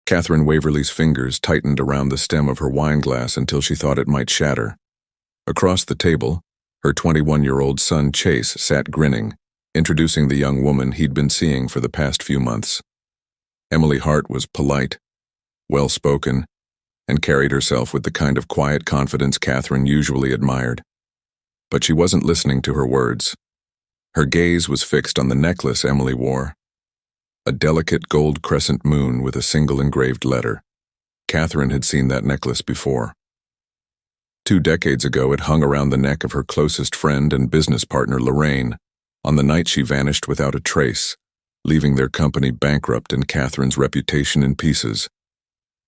Catherine Waverly's fingers tightened around the stem of her wine glass until she thought it might shatter. Across the table, her 21-year-old son Chase sat grinning, introducing the young woman he'd been seeing for the past few months. Emily Hart was polite, well-spoken, and carried herself with the kind of quiet confidence Catherine usually admired. But she wasn't listening to her words. Her gaze was fixed on the necklace Emily wore. A delicate gold crescent moon with a single engraved letter. Catherine had seen that necklace before. 2 decades ago, it hung around the neck of her closest friend and business partner Lorraine, on the night she vanished without a trace, leaving their company bankrupt and Catherine's reputation in pieces.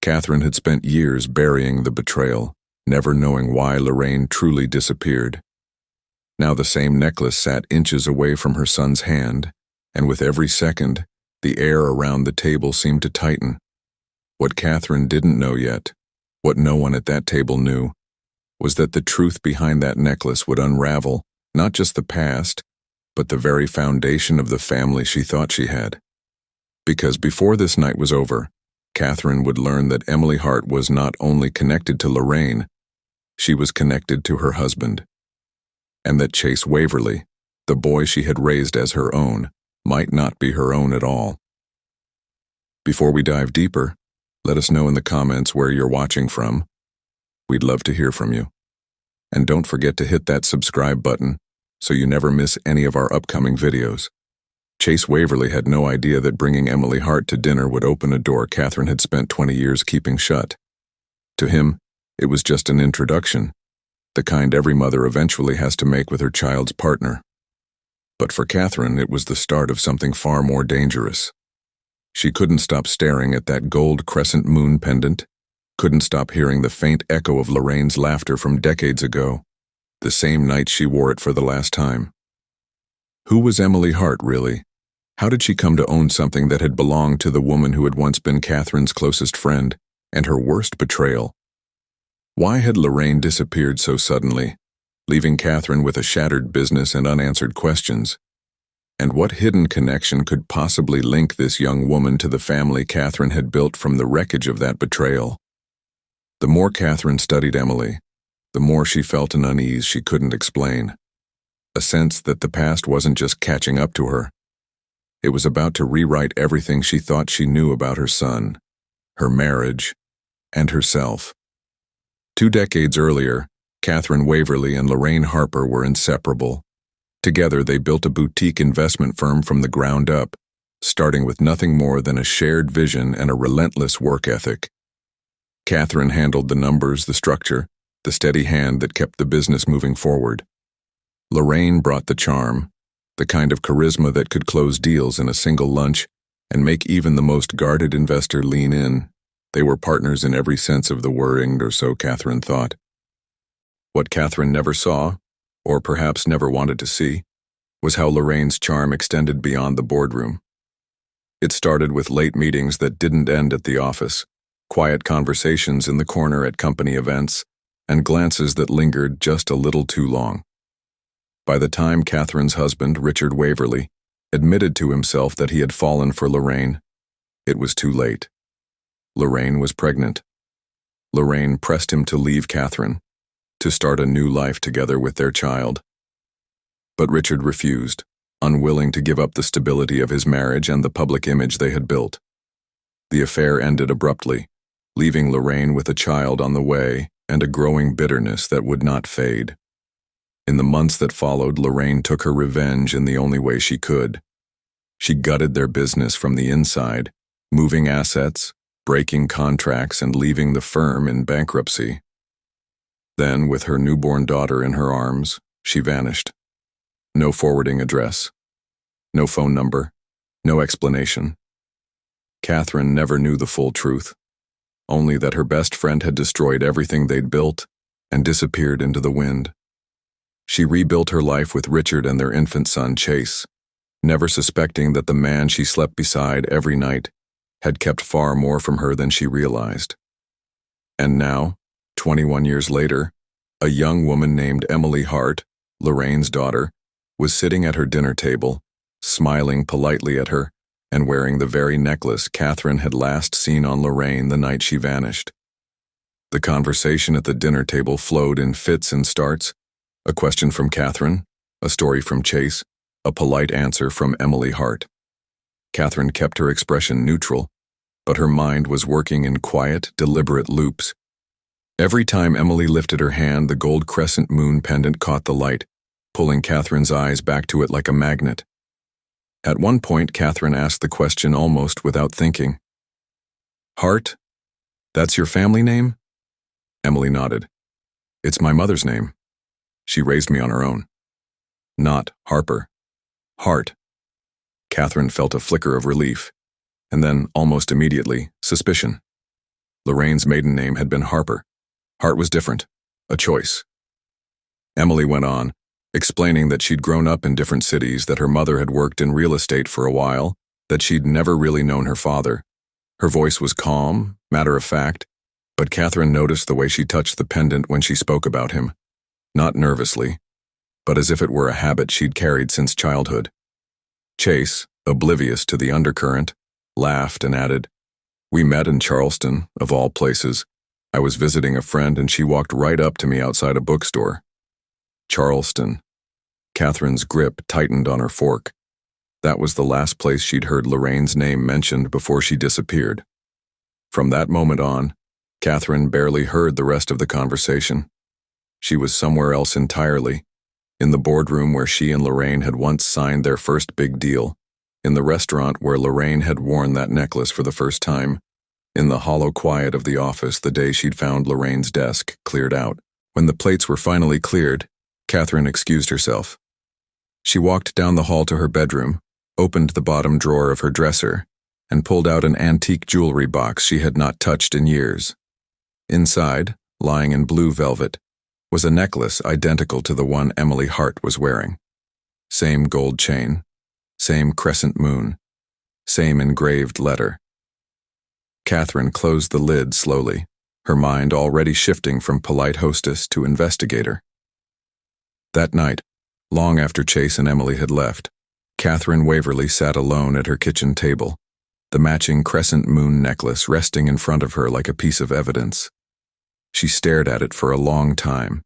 Catherine had spent years burying the betrayal, never knowing why Lorraine truly disappeared. Now the same necklace sat inches away from her son's hand, and with every second, the air around the table seemed to tighten. What Catherine didn't know yet, what no one at that table knew, was that the truth behind that necklace would unravel not just the past, but the very foundation of the family she thought she had. Because before this night was over, Catherine would learn that Emily Hart was not only connected to Lorraine, she was connected to her husband. And that Chase Waverly, the boy she had raised as her own, might not be her own at all. Before we dive deeper, let us know in the comments where you're watching from. We'd love to hear from you. And don't forget to hit that subscribe button so you never miss any of our upcoming videos. Chase Waverly had no idea that bringing Emily Hart to dinner would open a door Catherine had spent 20 years keeping shut. To him, it was just an introduction, the kind every mother eventually has to make with her child's partner. But for Catherine, it was the start of something far more dangerous. She couldn't stop staring at that gold crescent moon pendant, couldn't stop hearing the faint echo of Lorraine's laughter from decades ago, the same night she wore it for the last time. Who was Emily Hart, really? How did she come to own something that had belonged to the woman who had once been Catherine's closest friend and her worst betrayal? Why had Lorraine disappeared so suddenly, leaving Catherine with a shattered business and unanswered questions? And what hidden connection could possibly link this young woman to the family Catherine had built from the wreckage of that betrayal? The more Catherine studied Emily, the more she felt an unease she couldn't explain. A sense that the past wasn't just catching up to her. It was about to rewrite everything she thought she knew about her son, her marriage, and herself. 2 decades earlier, Catherine Waverly and Lorraine Harper were inseparable. Together, they built a boutique investment firm from the ground up, starting with nothing more than a shared vision and a relentless work ethic. Catherine handled the numbers, the structure, the steady hand that kept the business moving forward. Lorraine brought the charm, the kind of charisma that could close deals in a single lunch and make even the most guarded investor lean in. They were partners in every sense of the word, or so Catherine thought. What Catherine never saw, or perhaps never wanted to see, was how Lorraine's charm extended beyond the boardroom. It started with late meetings that didn't end at the office, quiet conversations in the corner at company events, and glances that lingered just a little too long. By the time Catherine's husband, Richard Waverly, admitted to himself that he had fallen for Lorraine, it was too late. Lorraine was pregnant. Lorraine pressed him to leave Catherine, to start a new life together with their child. But Richard refused, unwilling to give up the stability of his marriage and the public image they had built. The affair ended abruptly, leaving Lorraine with a child on the way and a growing bitterness that would not fade. In the months that followed, Lorraine took her revenge in the only way she could. She gutted their business from the inside, moving assets, breaking contracts, and leaving the firm in bankruptcy. Then, with her newborn daughter in her arms, she vanished. No forwarding address, no phone number, no explanation. Catherine never knew the full truth, only that her best friend had destroyed everything they'd built and disappeared into the wind. She rebuilt her life with Richard and their infant son, Chase, never suspecting that the man she slept beside every night had kept far more from her than she realized. And now, 21 years later, a young woman named Emily Hart, Lorraine's daughter, was sitting at her dinner table, smiling politely at her and wearing the very necklace Catherine had last seen on Lorraine the night she vanished. The conversation at the dinner table flowed in fits and starts, a question from Catherine, a story from Chase, a polite answer from Emily Hart. Catherine kept her expression neutral, but her mind was working in quiet, deliberate loops. Every time Emily lifted her hand, the gold crescent moon pendant caught the light, pulling Catherine's eyes back to it like a magnet. At one point, Catherine asked the question almost without thinking. "Hart? That's your family name?" Emily nodded. "It's my mother's name. She raised me on her own." "Not Harper. Hart." Catherine felt a flicker of relief, and then, almost immediately, suspicion. Lorraine's maiden name had been Harper. Hart was different, a choice. Emily went on, explaining that she'd grown up in different cities, that her mother had worked in real estate for a while, that she'd never really known her father. Her voice was calm, matter of fact, but Catherine noticed the way she touched the pendant when she spoke about him. Not nervously, but as if it were a habit she'd carried since childhood. Chase, oblivious to the undercurrent, laughed and added, "We met in Charleston, of all places. I was visiting a friend and she walked right up to me outside a bookstore." Charleston. Catherine's grip tightened on her fork. That was the last place she'd heard Lorraine's name mentioned before she disappeared. From that moment on, Catherine barely heard the rest of the conversation. She was somewhere else entirely, in the boardroom where she and Lorraine had once signed their first big deal, in the restaurant where Lorraine had worn that necklace for the first time, in the hollow quiet of the office the day she'd found Lorraine's desk cleared out. When the plates were finally cleared, Catherine excused herself. She walked down the hall to her bedroom, opened the bottom drawer of her dresser, and pulled out an antique jewelry box she had not touched in years. Inside, lying in blue velvet, was a necklace identical to the one Emily Hart was wearing. Same gold chain, same crescent moon, same engraved letter. Catherine closed the lid slowly, her mind already shifting from polite hostess to investigator. That night, long after Chase and Emily had left, Catherine Waverly sat alone at her kitchen table, the matching crescent moon necklace resting in front of her like a piece of evidence. She stared at it for a long time,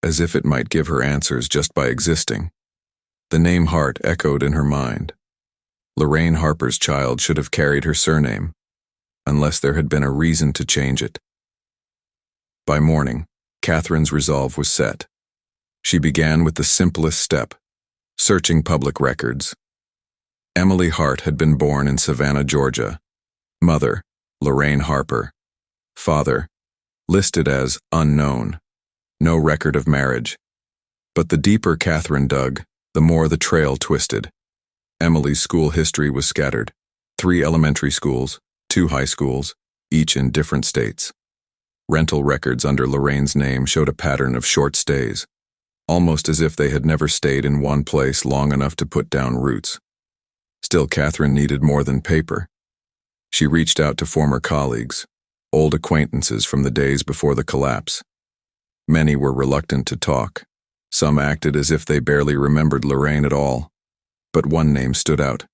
as if it might give her answers just by existing. The name Hart echoed in her mind. Lorraine Harper's child should have carried her surname, unless there had been a reason to change it. By morning, Catherine's resolve was set. She began with the simplest step, searching public records. Emily Hart had been born in Savannah, Georgia. Mother, Lorraine Harper. Father, listed as unknown. No record of marriage. But the deeper Catherine dug, the more the trail twisted. Emily's school history was scattered. 3 elementary schools, 2 high schools, each in different states. Rental records under Lorraine's name showed a pattern of short stays, almost as if they had never stayed in one place long enough to put down roots. Still, Catherine needed more than paper. She reached out to former colleagues, old acquaintances from the days before the collapse. Many were reluctant to talk. Some acted as if they barely remembered Lorraine at all. But one name stood out.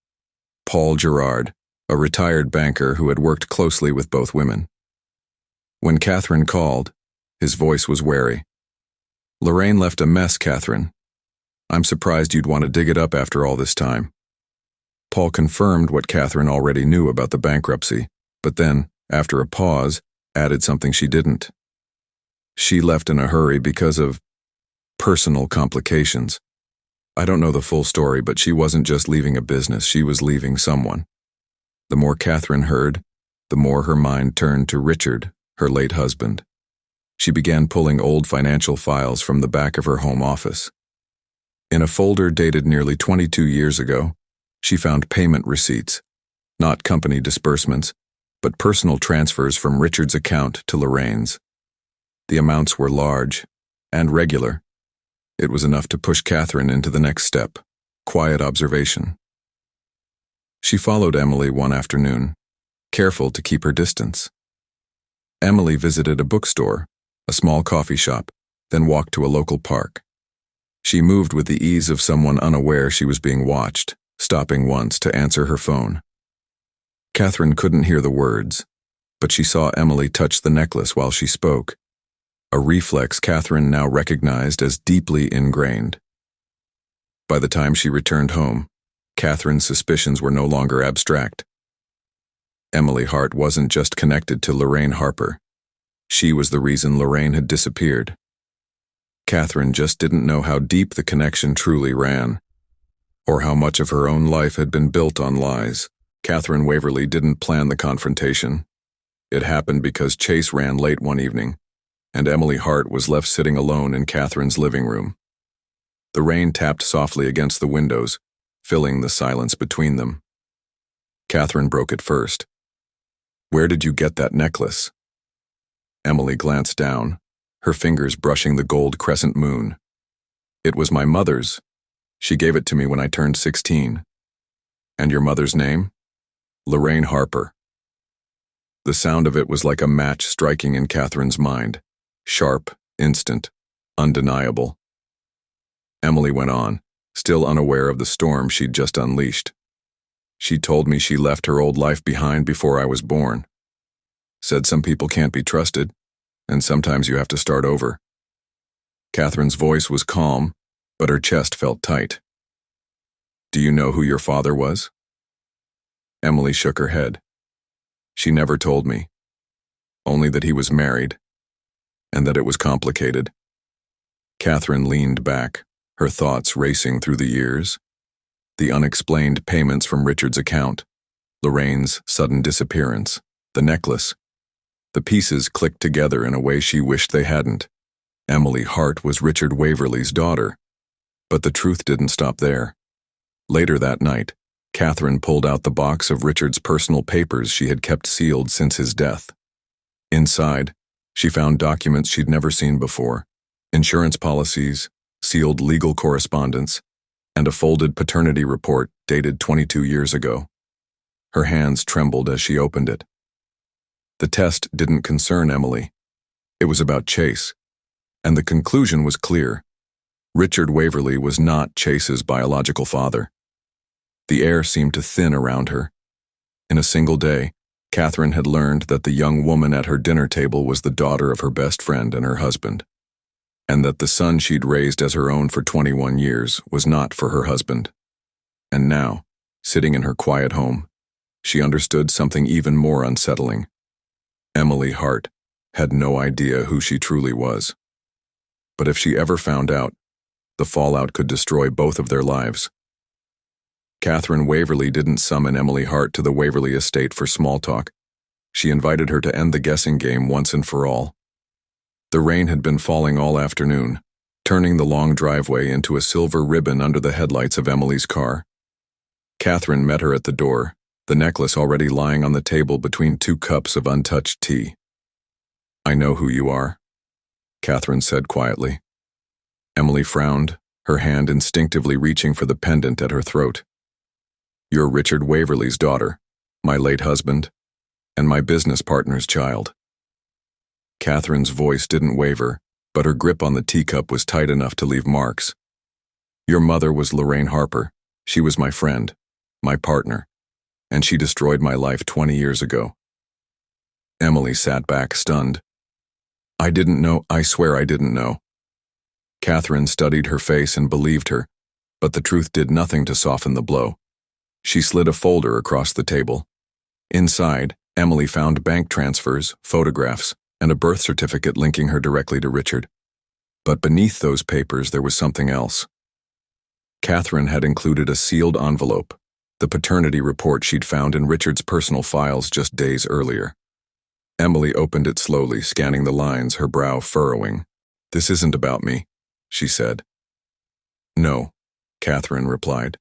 Paul Gerard, a retired banker who had worked closely with both women. When Catherine called, his voice was wary. "Lorraine left a mess, Catherine. I'm surprised you'd want to dig it up after all this time." Paul confirmed what Catherine already knew about the bankruptcy, but then, after a pause, added something she didn't. She left in a hurry because of personal complications. I don't know the full story, but she wasn't just leaving a business, she was leaving someone. The more Catherine heard, the more her mind turned to Richard, her late husband. She began pulling old financial files from the back of her home office. In a folder dated nearly 22 years ago, she found payment receipts, not company disbursements, but personal transfers from Richard's account to Lorraine's. The amounts were large and regular. It was enough to push Catherine into the next step, quiet observation. She followed Emily one afternoon, careful to keep her distance. Emily visited a bookstore, a small coffee shop, then walked to a local park. She moved with the ease of someone unaware she was being watched, stopping once to answer her phone. Catherine couldn't hear the words, but she saw Emily touch the necklace while she spoke, a reflex Catherine now recognized as deeply ingrained. By the time she returned home, Catherine's suspicions were no longer abstract. Emily Hart wasn't just connected to Lorraine Harper. She was the reason Lorraine had disappeared. Catherine just didn't know how deep the connection truly ran, or how much of her own life had been built on lies. Catherine Waverly didn't plan the confrontation. It happened because Chase ran late one evening, and Emily Hart was left sitting alone in Catherine's living room. The rain tapped softly against the windows, filling the silence between them. Catherine broke it first. "Where did you get that necklace?" Emily glanced down, her fingers brushing the gold crescent moon. "It was my mother's. She gave it to me when I turned 16. "And your mother's name?" "Lorraine Harper." The sound of it was like a match striking in Catherine's mind. Sharp, instant, undeniable. Emily went on, still unaware of the storm she'd just unleashed. "She told me she left her old life behind before I was born. Said some people can't be trusted, and sometimes you have to start over." Catherine's voice was calm, but her chest felt tight. "Do you know who your father was?" Emily shook her head. "She never told me. Only that he was married, and that it was complicated." Catherine leaned back, her thoughts racing through the years. The unexplained payments from Richard's account, Lorraine's sudden disappearance, the necklace. The pieces clicked together in a way she wished they hadn't. Emily Hart was Richard Waverly's daughter. But the truth didn't stop there. Later that night, Catherine pulled out the box of Richard's personal papers she had kept sealed since his death. Inside, she found documents she'd never seen before, insurance policies, sealed legal correspondence, and a folded paternity report dated 22 years ago. Her hands trembled as she opened it. The test didn't concern Emily. It was about Chase, and the conclusion was clear. Richard Waverly was not Chase's biological father. The air seemed to thin around her. In a single day, Catherine had learned that the young woman at her dinner table was the daughter of her best friend and her husband, and that the son she'd raised as her own for 21 years was not for her husband. And now, sitting in her quiet home, she understood something even more unsettling. Emily Hart had no idea who she truly was. But if she ever found out, the fallout could destroy both of their lives. Catherine Waverly didn't summon Emily Hart to the Waverly estate for small talk. She invited her to end the guessing game once and for all. The rain had been falling all afternoon, turning the long driveway into a silver ribbon under the headlights of Emily's car. Catherine met her at the door, the necklace already lying on the table between 2 cups of untouched tea. "I know who you are," Catherine said quietly. Emily frowned, her hand instinctively reaching for the pendant at her throat. "You're Richard Waverly's daughter, my late husband, and my business partner's child." Catherine's voice didn't waver, but her grip on the teacup was tight enough to leave marks. "Your mother was Lorraine Harper. She was my friend, my partner, and she destroyed my life 20 years ago." Emily sat back, stunned. "I didn't know, I swear I didn't know." Catherine studied her face and believed her, but the truth did nothing to soften the blow. She slid a folder across the table. Inside, Emily found bank transfers, photographs, and a birth certificate linking her directly to Richard. But beneath those papers there was something else. Catherine had included a sealed envelope, the paternity report she'd found in Richard's personal files just days earlier. Emily opened it slowly, scanning the lines, her brow furrowing. "This isn't about me," she said. "No," Catherine replied.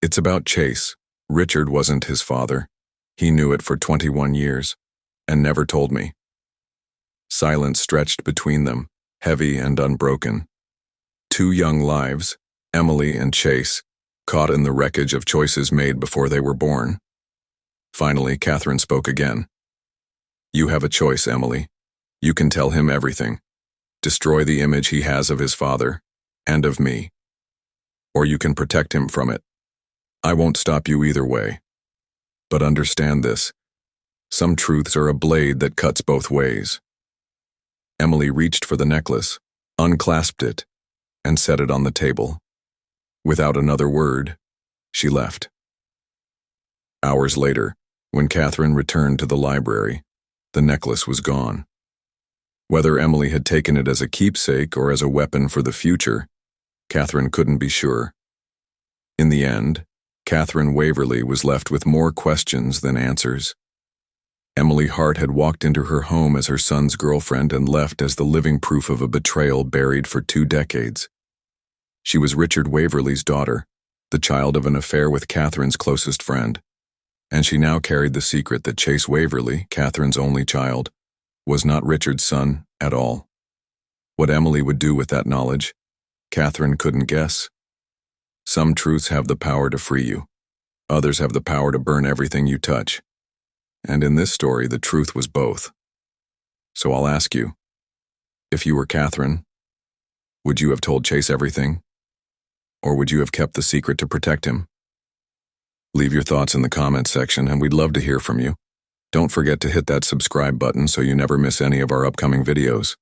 "It's about Chase. Richard wasn't his father. He knew it for 21 years, and never told me." Silence stretched between them, heavy and unbroken. 2 young lives, Emily and Chase, caught in the wreckage of choices made before they were born. Finally, Catherine spoke again. "You have a choice, Emily. You can tell him everything. Destroy the image he has of his father, and of me. Or you can protect him from it. I won't stop you either way. But understand this, Some truths are a blade that cuts both ways. Emily reached for the necklace, unclasped it, and set it on the table. Without another word, she left. Hours later, when Catherine returned to the library, the necklace was gone. Whether Emily had taken it as a keepsake or as a weapon for the future, Catherine couldn't be sure. In the end, Catherine Waverly was left with more questions than answers. Emily Hart had walked into her home as her son's girlfriend and left as the living proof of a betrayal buried for 2 decades. She was Richard Waverly's daughter, the child of an affair with Catherine's closest friend, and she now carried the secret that Chase Waverly, Catherine's only child, was not Richard's son at all. What Emily would do with that knowledge, Catherine couldn't guess. Some truths have the power to free you. Others have the power to burn everything you touch. And in this story, the truth was both. So I'll ask you, if you were Catherine, would you have told Chase everything? Or would you have kept the secret to protect him? Leave your thoughts in the comments section, and we'd love to hear from you. Don't forget to hit that subscribe button so you never miss any of our upcoming videos.